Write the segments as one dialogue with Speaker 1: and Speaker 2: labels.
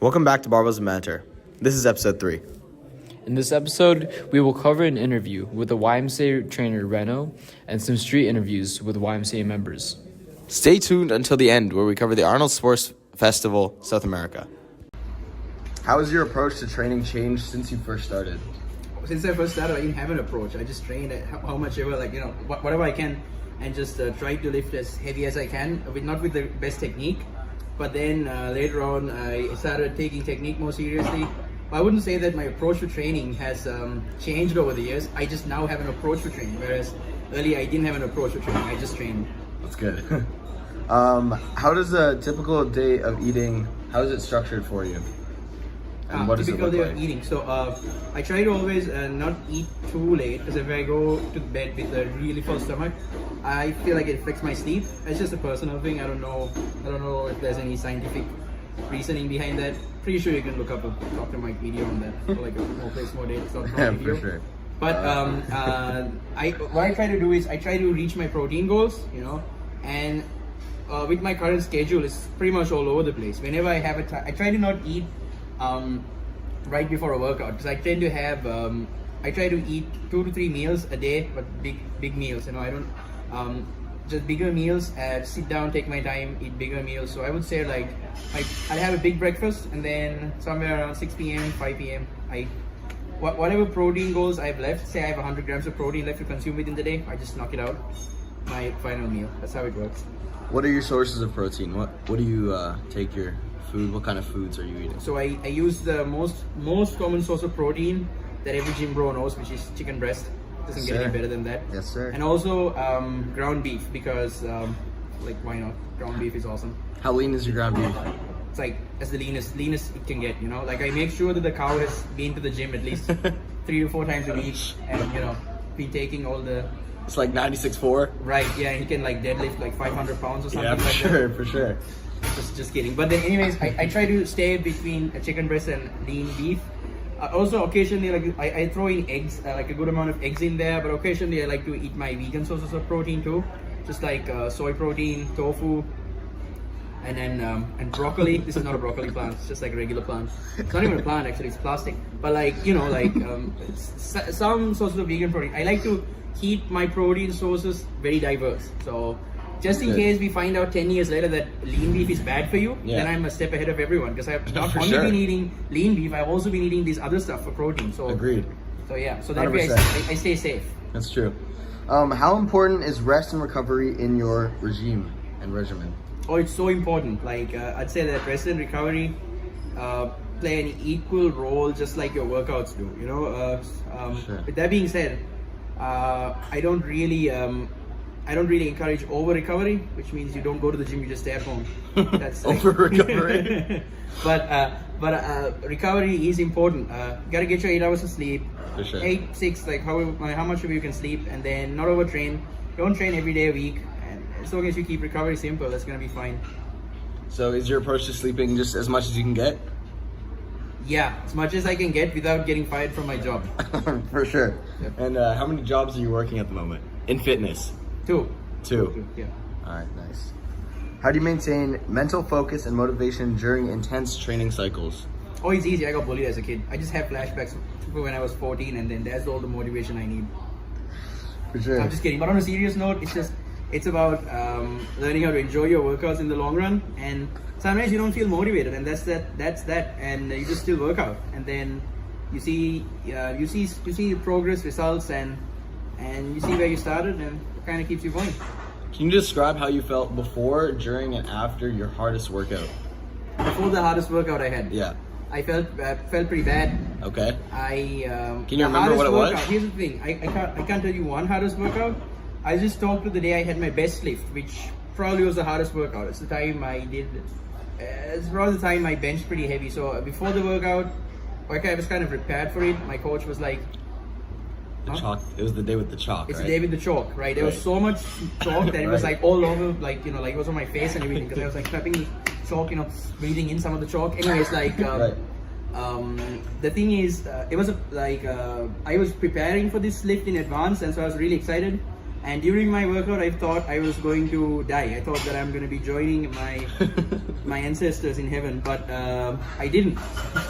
Speaker 1: Welcome back to Barbells and Banter. This is episode 3.
Speaker 2: In this episode, we will cover an interview with the YMCA trainer Reno and some street interviews with YMCA members.
Speaker 1: Stay tuned until the end where we cover the Arnold Sports Festival, South America. How has your approach to training changed since you first started?
Speaker 3: Since I first started, I didn't have an approach. I just trained at how much ever, whatever I can, and just try to lift as heavy as I can, not with the best technique. But then later on, I started taking technique more seriously. I wouldn't say that my approach to training has changed over the years. I just now have an approach to training, whereas earlier I didn't have an approach to training. I just trained.
Speaker 1: That's good. How does a typical day of eating, how is it structured for you? And what does it look like?
Speaker 3: Typical day of eating. So I try to always not eat too late, because if I go to bed with a really full stomach, I feel like it affects my sleep. It's just a personal thing. I don't know if there's any scientific reasoning behind that. Pretty sure you can look up a Dr. Mike video on that, or like a more place, more dates.
Speaker 1: Yeah, for sure.
Speaker 3: But what I try to do is I try to reach my protein goals, and with my current schedule, it's pretty much all over the place. Whenever I have I try to not eat right before a workout, because I tend to have I try to eat 2 to 3 meals a day, but big meals. I don't just bigger meals. Sit down, take my time, eat bigger meals. So I would say I'll have a big breakfast, and then somewhere around 6 p.m., 5 p.m. Whatever protein goals I've left. Say I have 100 grams of protein left to consume within the day, I just knock it out. My final meal. That's how it works.
Speaker 1: What are your sources of protein? What do you take your food? What kind of foods are you eating?
Speaker 3: So I use the most common source of protein that every gym bro knows, which is chicken breast. Doesn't get any better than that.
Speaker 1: Yes, sir.
Speaker 3: And also ground beef, because why not? Ground beef is awesome.
Speaker 1: How lean is your ground beef?
Speaker 3: It's as the leanest it can get. I make sure that the cow has been to the gym at least 3 to 4 times a week, and been taking all the.
Speaker 1: It's like 96.4.
Speaker 3: Right. Yeah, he can deadlift 500 pounds or something.
Speaker 1: Yeah, for sure.
Speaker 3: Just kidding. But then, anyways, I try to stay between a chicken breast and lean beef. Also, occasionally, I throw in eggs, a good amount of eggs in there. But occasionally, I like to eat my vegan sources of protein too, just like soy protein, tofu, and then and broccoli. This is not a broccoli plant; it's just like a regular plant. It's not even a plant, actually; it's plastic. But some sources of vegan protein. I like to keep my protein sources very diverse. So, just in case we find out 10 years later that lean beef is bad for you, then I'm a step ahead of everyone, because I've not only been eating lean beef, I've also been eating these other stuff for protein. So
Speaker 1: agreed.
Speaker 3: So yeah, so that way I stay safe.
Speaker 1: That's true. How important is rest and recovery in your regime and regimen?
Speaker 3: Oh, it's so important. I'd say that rest and recovery play an equal role, just like your workouts do.
Speaker 1: Sure.
Speaker 3: With that being said, I don't really encourage over recovery, which means you don't go to the gym, you just stay at home. That's
Speaker 1: over recovery.
Speaker 3: but recovery is important. You gotta get your 8 hours of sleep.
Speaker 1: For sure.
Speaker 3: 8, 6, how much of you can sleep, and then not overtrain. Don't train every day a week, and as long as you keep recovery simple, that's gonna be fine.
Speaker 1: So is your approach to sleeping just as much as you can get?
Speaker 3: Yeah, as much as I can get without getting fired from my job.
Speaker 1: For sure.
Speaker 3: Yep.
Speaker 1: And how many jobs are you working at the moment in fitness?
Speaker 3: 2.
Speaker 1: Yeah. All right, nice. How do you maintain mental focus and motivation during intense training cycles?
Speaker 3: Oh, it's easy. I got bullied as a kid. I just have flashbacks to when I was 14, and then that's all the motivation I need.
Speaker 1: For sure.
Speaker 3: I'm just kidding. But on a serious note, it's about learning how to enjoy your workouts in the long run. And sometimes you don't feel motivated, and that's that. And you just still work out, and then you see progress, results, and you see where you started, and it kind of keeps you going.
Speaker 1: Can you describe how you felt before, during, and after your hardest workout?
Speaker 3: Before the hardest workout I had.
Speaker 1: Yeah.
Speaker 3: I felt pretty bad.
Speaker 1: Okay.
Speaker 3: Can
Speaker 1: you remember what it was?
Speaker 3: Here's the thing. I can't tell you one hardest workout. I just talked to the day I had my best lift, which probably was the hardest workout. It's the time I did. It's probably the time I benched pretty heavy. So before the workout, I was kind of prepared for it. My coach was like,
Speaker 1: The chalk. It was the day with the chalk.
Speaker 3: It's
Speaker 1: right?
Speaker 3: the day with the chalk, right? There was so much chalk that it was all over, it was on my face and everything, because I was tapping the chalk, breathing in some of the chalk. Anyways, the thing is, it was I was preparing for this lift in advance, and so I was really excited. And during my workout, I thought I was going to die. I thought that I'm going to be joining my ancestors in heaven, but I didn't.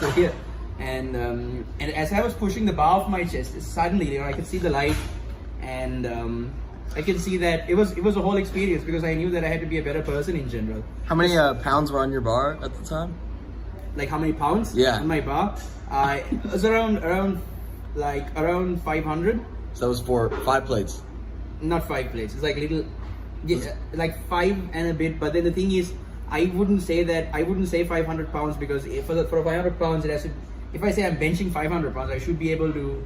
Speaker 3: So here, and as I was pushing the bar off my chest, suddenly I could see the light, and I could see that it was a whole experience because I knew that I had to be a better person in general.
Speaker 1: How many pounds were on your bar at the time?
Speaker 3: Like how many pounds?
Speaker 1: Yeah.
Speaker 3: On my bar? It was around 500.
Speaker 1: So that was for 5 plates.
Speaker 3: Not 5 plates. It's like little, yeah, like 5 and a bit. But then the thing is, I wouldn't say 500 pounds because for 500 pounds, it has to. If I say I'm benching 500 pounds, I should be able to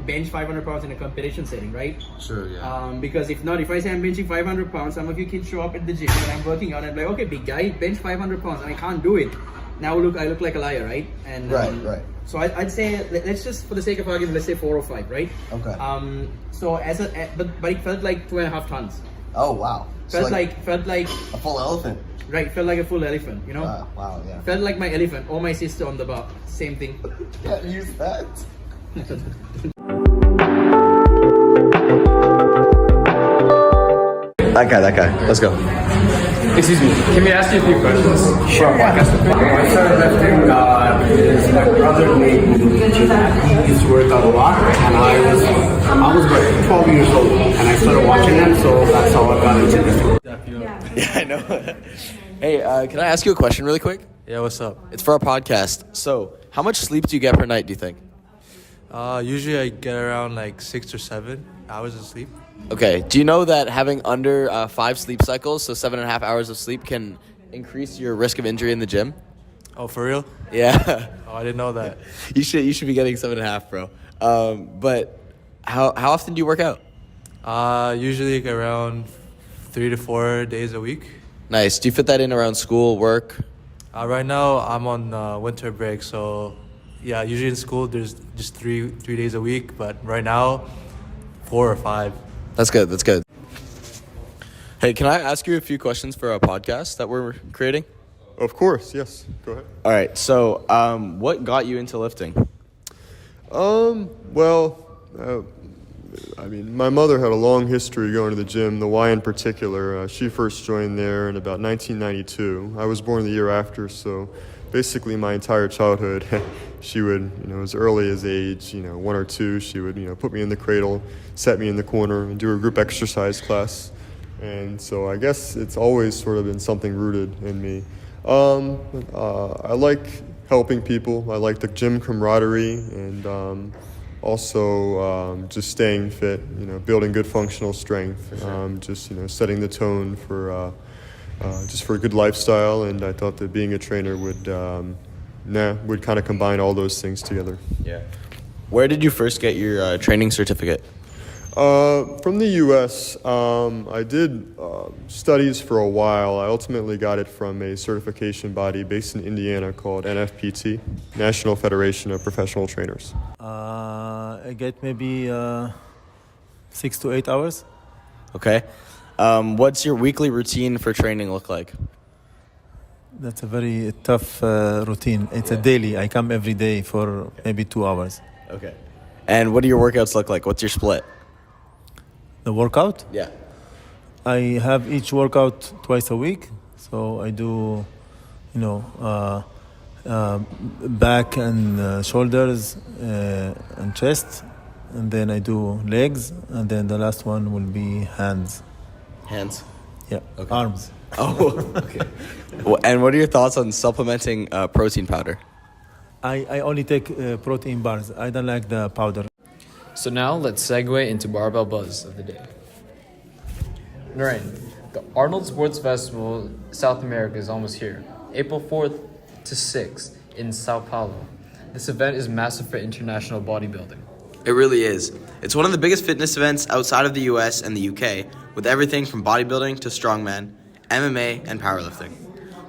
Speaker 3: bench 500 pounds in a competition setting, right?
Speaker 1: Sure, yeah.
Speaker 3: Because if not, if I say I'm benching 500 pounds, some of you kids show up at the gym and I'm working out and I'm like, okay, big guy, bench 500 pounds, and I can't do it. Now I look like a liar, right? And
Speaker 1: Right.
Speaker 3: So I'd say let's just, for the sake of argument, let's say 4 or 5, right?
Speaker 1: Okay.
Speaker 3: So but it felt like 2.5 tons.
Speaker 1: Oh, wow.
Speaker 3: Felt like
Speaker 1: a full elephant.
Speaker 3: right. Felt like a full elephant. You know.
Speaker 1: Wow, yeah.
Speaker 3: Felt like my elephant or my sister on the bar. Same thing.
Speaker 1: Yeah, use that. That guy. Let's go.
Speaker 2: Excuse me, can we ask you a few questions?
Speaker 3: Sure.
Speaker 4: I started lifting because my brother made me do it. He used to work out a lot, and I was about 12 years old, and I started watching them, so that's how I got into lifting.
Speaker 1: Yeah, I know. Hey, can I ask you a question really quick?
Speaker 5: Yeah, what's up?
Speaker 1: It's for our podcast. So, how much sleep do you get per night, do you think?
Speaker 5: Usually I get around like 6 or 7 hours of sleep.
Speaker 1: Okay. Do you know that having under 5 sleep cycles, so 7.5 hours of sleep, can increase your risk of injury in the gym?
Speaker 5: Oh, for real?
Speaker 1: Yeah.
Speaker 5: Oh, I didn't know that.
Speaker 1: You should be getting 7.5, bro. But how often do you work out?
Speaker 5: Usually like around 3 to 4 days a week.
Speaker 1: Nice. Do you fit that in around school, work?
Speaker 5: Right now I'm on winter break, so yeah, usually in school there's just three days a week, but right now 4 or 5.
Speaker 1: That's good. Hey, can I ask you a few questions for a podcast that we're creating?
Speaker 6: Of course, yes. Go ahead.
Speaker 1: All right. So, what got you into lifting?
Speaker 6: I mean, my mother had a long history going to the gym, the Y in particular. She first joined there in about 1992. I was born the year after, so basically my entire childhood, she would, as early as age, 1 or 2, she would, put me in the cradle, set me in the corner, and do a group exercise class. And so I guess it's always sort of been something rooted in me. I like helping people. I like the gym camaraderie and also just staying fit, building good functional strength, just, setting the tone for just for a good lifestyle. And I thought that being a trainer would kind of combine all those things together.
Speaker 1: Yeah. Where did you first get your training certificate?
Speaker 6: From the U.S., I did studies for a while. I ultimately got it from a certification body based in Indiana called NFPT, National Federation of Professional Trainers.
Speaker 7: I get maybe 6 to 8 hours.
Speaker 1: Okay. What's your weekly routine for training look like?
Speaker 7: That's a very tough routine. It's a daily. I come every day for maybe 2 hours.
Speaker 1: Okay. And what do your workouts look like? What's your split?
Speaker 7: The workout?
Speaker 1: Yeah.
Speaker 7: I have each workout twice a week. So I do, back and shoulders and chest. And then I do legs. And then the last one will be hands.
Speaker 1: Hands?
Speaker 7: Yeah,
Speaker 1: Okay.
Speaker 7: arms.
Speaker 1: Oh, okay. And what are your thoughts on supplementing protein powder?
Speaker 7: I only take protein bars. I don't like the powder.
Speaker 2: So now let's segue into Barbell Buzz of the day. Narain, the Arnold Sports Festival South America is almost here. April 4th to 6th in Sao Paulo. This event is massive for international bodybuilding.
Speaker 1: It really is. It's one of the biggest fitness events outside of the US and the UK, with everything from bodybuilding to strongman, MMA, and powerlifting.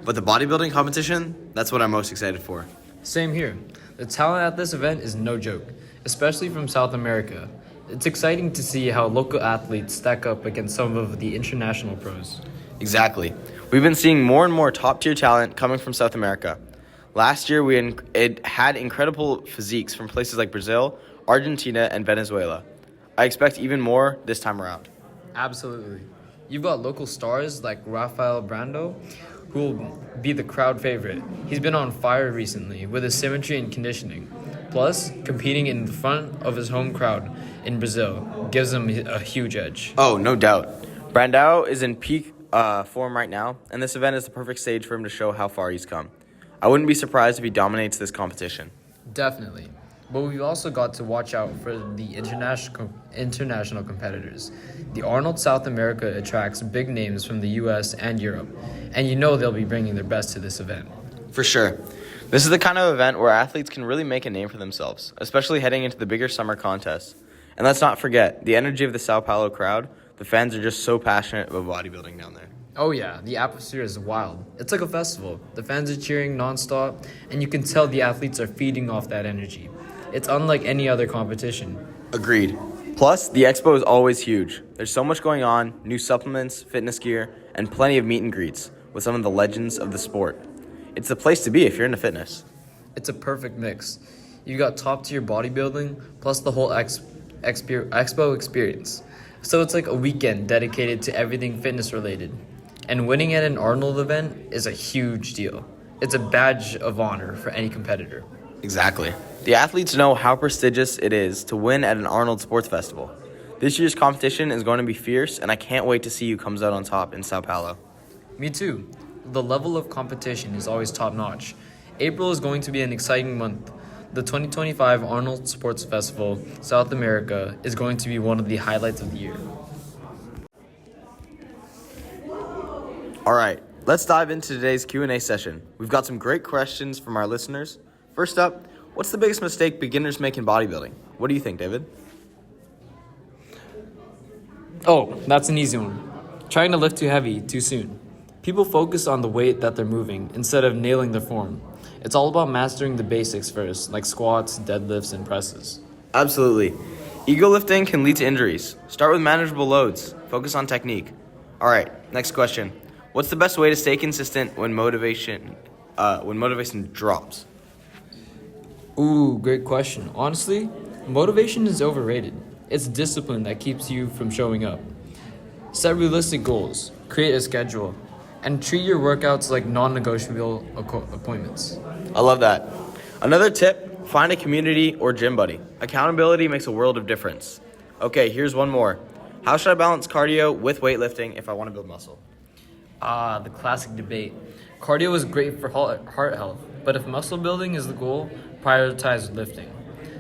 Speaker 1: But the bodybuilding competition, that's what I'm most excited for.
Speaker 2: Same here. The talent at this event is no joke, especially from South America. It's exciting to see how local athletes stack up against some of the international pros.
Speaker 1: Exactly. We've been seeing more and more top-tier talent coming from South America. Last year, it had incredible physiques from places like Brazil, Argentina, and Venezuela. I expect even more this time around.
Speaker 2: Absolutely. You've got local stars like Rafael Brando, who will be the crowd favorite. He's been on fire recently with his symmetry and conditioning. Plus, competing in the front of his home crowd in Brazil gives him a huge edge.
Speaker 1: Oh, no doubt. Brandao is in peak form right now, and this event is the perfect stage for him to show how far he's come. I wouldn't be surprised if he dominates this competition.
Speaker 2: Definitely. But we've also got to watch out for the international competitors. The Arnold South America attracts big names from the US and Europe, and you know they'll be bringing their best to this event.
Speaker 1: For sure. This is the kind of event where athletes can really make a name for themselves, especially heading into the bigger summer contests. And let's not forget, the energy of the Sao Paulo crowd. The fans are just so passionate about bodybuilding down there.
Speaker 2: Oh yeah, the atmosphere is wild. It's like a festival. The fans are cheering nonstop, and you can tell the athletes are feeding off that energy. It's unlike any other competition.
Speaker 1: Agreed. Plus, the expo is always huge. There's so much going on, new supplements, fitness gear, and plenty of meet and greets with some of the legends of the sport. It's the place to be if you're into fitness.
Speaker 2: It's a perfect mix. You got top-tier bodybuilding, plus the whole expo experience. So it's like a weekend dedicated to everything fitness-related. And winning at an Arnold event is a huge deal. It's a badge of honor for any competitor.
Speaker 1: Exactly. The athletes know how prestigious it is to win at an Arnold Sports Festival. This year's competition is going to be fierce, and I can't wait to see who comes out on top in Sao Paulo.
Speaker 2: Me too. The level of competition is always top-notch. April is going to be an exciting month. The 2025 Arnold Sports Festival, South America, is going to be one of the highlights of the year.
Speaker 1: All right, let's dive into today's Q&A session. We've got some great questions from our listeners. First up, what's the biggest mistake beginners make in bodybuilding? What do you think, David?
Speaker 2: Oh, that's an easy one. Trying to lift too heavy too soon. People focus on the weight that they're moving instead of nailing the form. It's all about mastering the basics first, like squats, deadlifts, and presses.
Speaker 1: Absolutely. Ego lifting can lead to injuries. Start with manageable loads. Focus on technique. All right, next question. What's the best way to stay consistent when motivation drops?
Speaker 2: Ooh, great question. Honestly, motivation is overrated. It's discipline that keeps you from showing up. Set realistic goals, create a schedule, and treat your workouts like non-negotiable appointments.
Speaker 1: I love that. Another tip, find a community or gym buddy. Accountability makes a world of difference. Okay, here's one more. How should I balance cardio with weightlifting if I want to build muscle?
Speaker 2: Ah, the classic debate. Cardio is great for heart health, but if muscle building is the goal, prioritize lifting.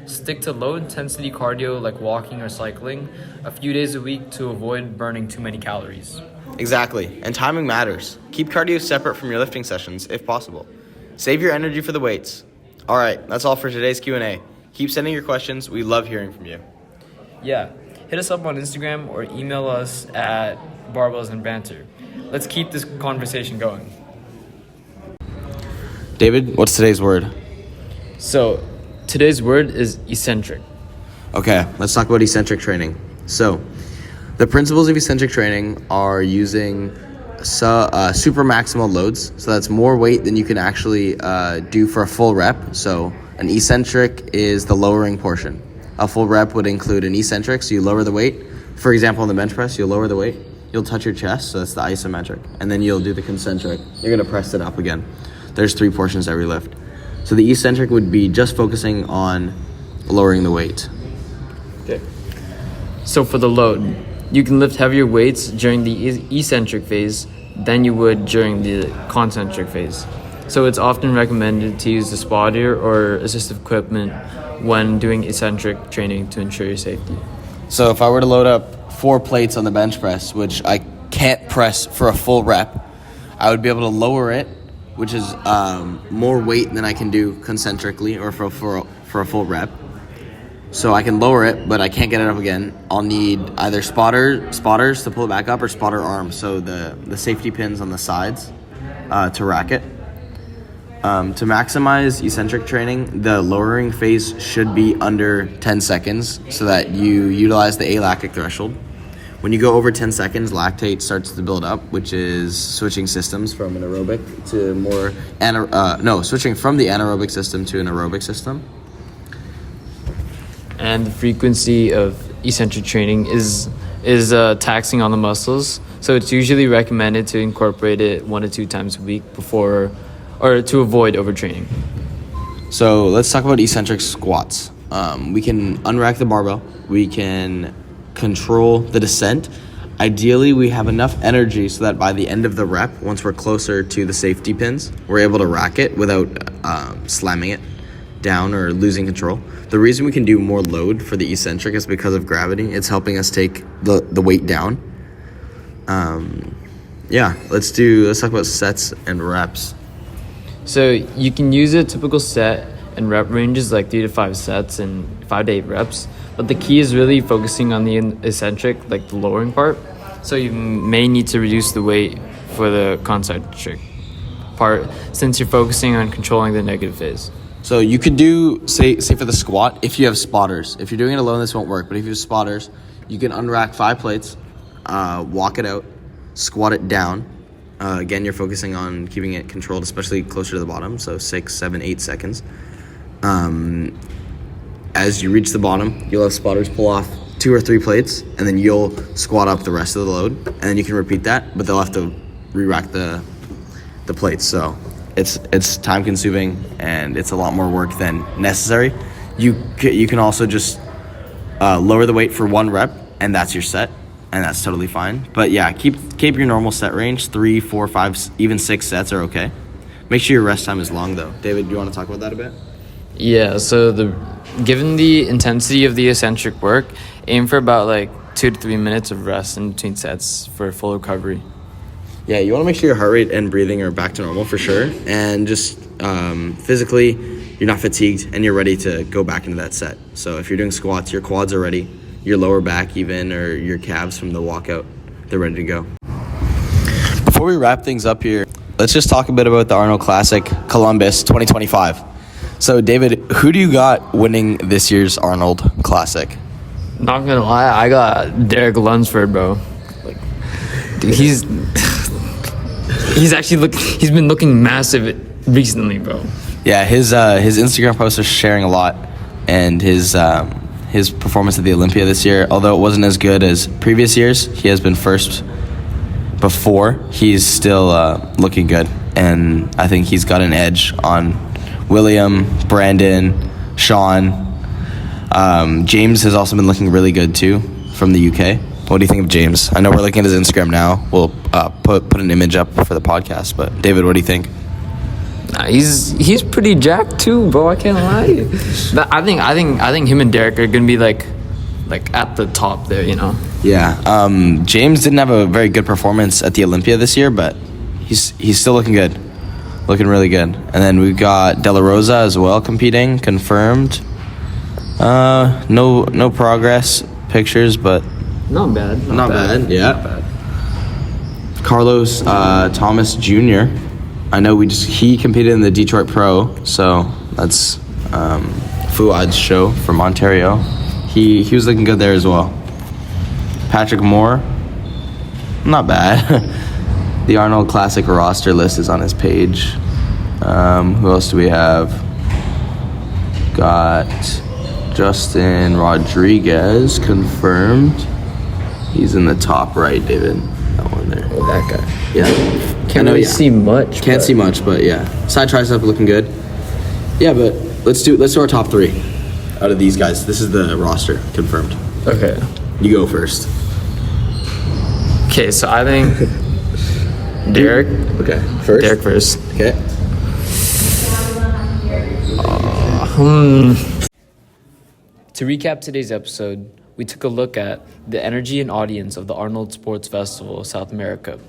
Speaker 2: Stick to low-intensity cardio like walking or cycling a few days a week to avoid burning too many calories.
Speaker 1: Exactly, and timing matters. Keep cardio separate from your lifting sessions, if possible. Save your energy for the weights. All right, that's all for today's Q&A. Keep sending your questions. We love hearing from you.
Speaker 2: Yeah, hit us up on Instagram or email us at Barbells and Banter. Let's keep this conversation going.
Speaker 1: David, what's today's word?
Speaker 2: So, today's word is eccentric.
Speaker 1: Okay, let's talk about eccentric training. So, the principles of eccentric training are using super maximal loads. So that's more weight than you can actually do for a full rep. So an eccentric is the lowering portion. A full rep would include an eccentric, so you lower the weight. For example, on the bench press, you'll lower the weight. You'll touch your chest, so that's the isometric. And then you'll do the concentric. You're going to press it up again. There's 3 portions to every lift. So the eccentric would be just focusing on lowering the weight.
Speaker 2: Okay. So for the load, you can lift heavier weights during the eccentric phase than you would during the concentric phase. So it's often recommended to use the spotter or assistive equipment when doing eccentric training to ensure your safety.
Speaker 1: So if I were to load up 4 plates on the bench press, which I can't press for a full rep, I would be able to lower it, which is more weight than I can do concentrically or for a full rep. So I can lower it, but I can't get it up again. I'll need either spotters to pull it back up or spotter arms, so the safety pins on the sides to rack it. To maximize eccentric training, the lowering phase should be under 10 seconds so that you utilize the alactic threshold. When you go over 10 seconds, lactate starts to build up, which is switching systems from an aerobic to switching from the anaerobic system to an aerobic system.
Speaker 2: And the frequency of eccentric training is is taxing on the muscles, so it's usually recommended to incorporate it 1 to 2 times a week before or to avoid overtraining.
Speaker 1: So let's talk about eccentric squats. We can unrack the barbell. We can control the descent. Ideally, we have enough energy so that by the end of the rep, once we're closer to the safety pins, we're able to rack it without slamming it down or losing control. The reason we can do more load for the eccentric is because of gravity. It's helping us take the weight down. Let's talk about sets and reps.
Speaker 2: So you can use a typical set and rep ranges like 3 to 5 sets and 5 to 8 reps. But the key is really focusing on the eccentric, like the lowering part. So you may need to reduce the weight for the concentric part since you're focusing on controlling the negative phase.
Speaker 1: So you could do, say for the squat, if you have spotters. If you're doing it alone, this won't work. But if you have spotters, you can unrack 5 plates, walk it out, squat it down. Again, you're focusing on keeping it controlled, especially closer to the bottom. So 6, 7, 8 seconds. As you reach the bottom, you'll have spotters pull off 2 or 3 plates, and then you'll squat up the rest of the load, and then you can repeat that, but they'll have to re-rack the plates. So it's time consuming, and it's a lot more work than necessary. You can also just lower the weight for 1 rep, and that's your set, and that's totally fine. But yeah, keep your normal set range. 3, 4, 5, even 6 sets are okay. Make sure your rest time is long though. David, do you want to talk about that a bit?
Speaker 2: Yeah, so given the intensity of the eccentric work, aim for about like 2 to 3 minutes of rest in between sets for full recovery.
Speaker 1: Yeah, you want to make sure your heart rate and breathing are back to normal for sure, and just physically you're not fatigued and you're ready to go back into that set. So if you're doing squats, your quads are ready, your lower back even, or your calves from the walkout, they're ready to go. Before we wrap things up here, let's just talk a bit about the Arnold Classic Columbus 2025. So, David, who do you got winning this year's Arnold Classic?
Speaker 2: Not gonna lie, I got Derek Lunsford, bro. Like, dude, he's been looking massive recently, bro.
Speaker 1: Yeah, his Instagram posts are sharing a lot, and his performance at the Olympia this year, although it wasn't as good as previous years, he has been first before. He's still looking good, and I think he's got an edge on William, Brandon, Sean. James has also been looking really good too from the UK. What do you think of James? I know we're looking at his Instagram now. We'll put an image up for the podcast. But David, what do you think?
Speaker 2: He's pretty jacked too, bro. I can't lie. But I think him and Derek are gonna be like at the top there, you know.
Speaker 1: Yeah. James didn't have a very good performance at the Olympia this year, but he's still looking good. Looking really good. And then we've got De La Rosa as well competing, confirmed. No progress pictures, but
Speaker 2: Not bad.
Speaker 1: not bad. Yeah.
Speaker 2: Not bad.
Speaker 1: Carlos Thomas Jr. I know he competed in the Detroit Pro, so that's Fuad's show from Ontario. He was looking good there as well. Patrick Moore, not bad. The Arnold Classic roster list is on his page. Who else do we have? Got Justin Rodriguez confirmed. He's in the top right, David. That one there.
Speaker 2: Oh, that guy.
Speaker 1: Yeah.
Speaker 2: Can't really see much.
Speaker 1: Can't see much, but yeah. Side tricep looking good. Yeah, but let's do our top 3 out of these guys. This is the roster confirmed.
Speaker 2: Okay.
Speaker 1: You go first.
Speaker 2: Okay, so I think Derek.
Speaker 1: Okay. First.
Speaker 2: Derek first.
Speaker 1: Okay.
Speaker 2: To recap today's episode, we took a look at the energy and audience of the Arnold Sports Festival of South America.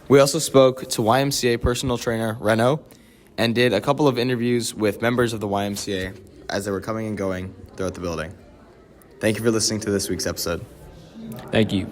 Speaker 1: We also spoke to YMCA personal trainer Reno and did a couple of interviews with members of the YMCA as they were coming and going throughout the building. Thank you for listening to this week's episode.
Speaker 2: Thank you.